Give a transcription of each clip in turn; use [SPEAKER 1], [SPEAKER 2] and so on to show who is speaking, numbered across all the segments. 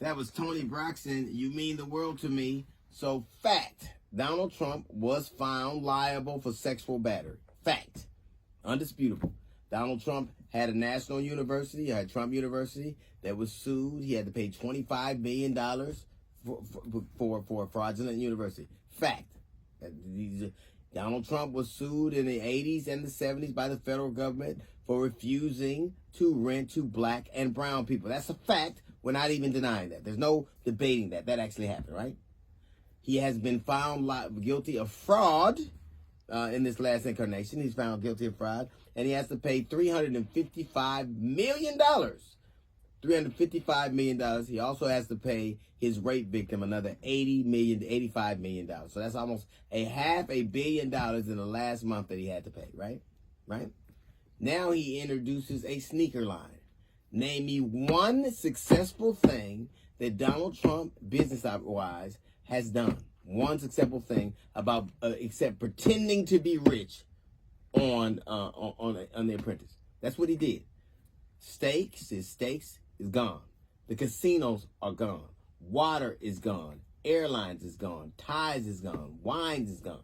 [SPEAKER 1] That was Tony Braxton. You mean the world to me. So, fact. Donald Trump was found liable for sexual battery. Fact. Undisputable. Donald Trump had a national university, had Trump University, that was sued. He had to pay $25 million for a fraudulent university. Fact. Donald Trump was sued in the 80s and the 70s by the federal government for refusing to rent to black and brown people. That's a fact. We're not even denying that. There's no debating that. That actually happened, right? He has been found guilty of fraud in this last incarnation. He's found guilty of fraud, and he has to pay $355 million. $355 million. He also has to pay his rape victim another $85 million. So that's almost $500 million in the last month that he had to pay, right? Right? Now he introduces a sneaker line. Name me one successful thing that Donald Trump, business-wise, has done. One successful thing about except pretending to be rich on The Apprentice. That's what he did. His stakes is gone. The casinos are gone. Water is gone. Airlines is gone. Ties is gone. Wines is gone.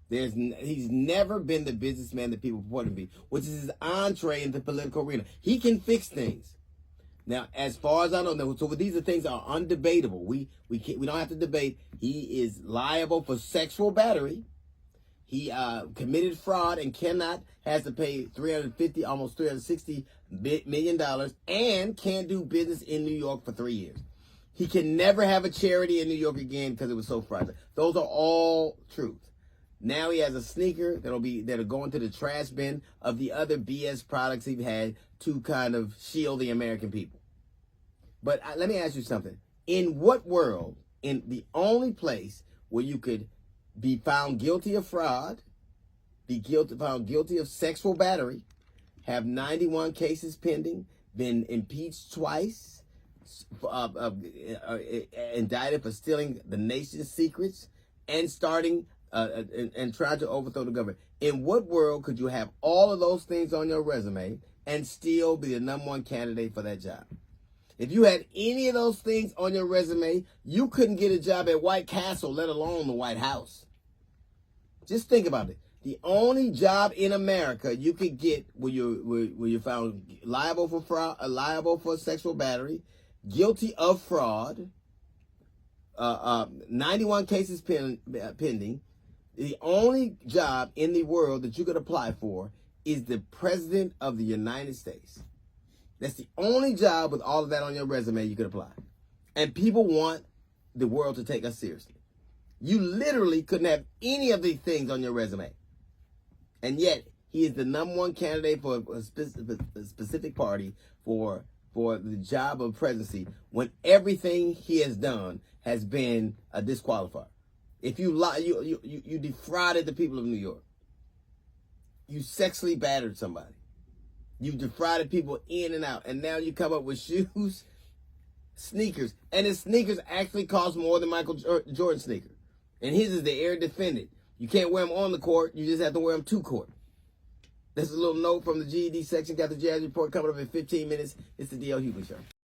[SPEAKER 1] He's never been the businessman that people purport him to be, which is his entree into the political arena. He can fix things. Now, as far as I know, so these are things that are undebatable. We don't have to debate. He is liable for sexual battery. He committed fraud and has to pay almost $360 million, and can't do business in New York for 3 years. He can never have a charity in New York again because it was so fraudulent. Those are all truth. Now he has a sneaker that'll go into the trash bin of the other BS products he had to kind of shield the American people. But let me ask you something. In what world, in the only place where you could be found guilty of fraud, found guilty of sexual battery, have 91 cases pending, been impeached twice, indicted for stealing the nation's secrets, and starting and trying to overthrow the government. In what world could you have all of those things on your resume and still be the #1 candidate for that job? If you had any of those things on your resume, you couldn't get a job at White Castle, let alone the White House. Just think about it. The only job in America you could get where you're found liable for fraud, liable for sexual battery, guilty of fraud, 91 cases pending. The only job in the world that you could apply for is the President of the United States. That's the only job with all of that on your resume you could apply. And people want the world to take us seriously. You literally couldn't have any of these things on your resume. And yet, he is the #1 candidate for a specific party for the job of presidency when everything he has done has been a disqualifier. If you lie, you defrauded the people of New York. You sexually battered somebody. You defrauded people in and out. And now you come up with shoes, sneakers. And his sneakers actually cost more than Michael Jordan's sneaker. And his is the air defended. You can't wear them on the court. You just have to wear them to court. This is a little note from the GED section. Got the Jazz Report coming up in 15 minutes. It's the D.L. Hughley Show.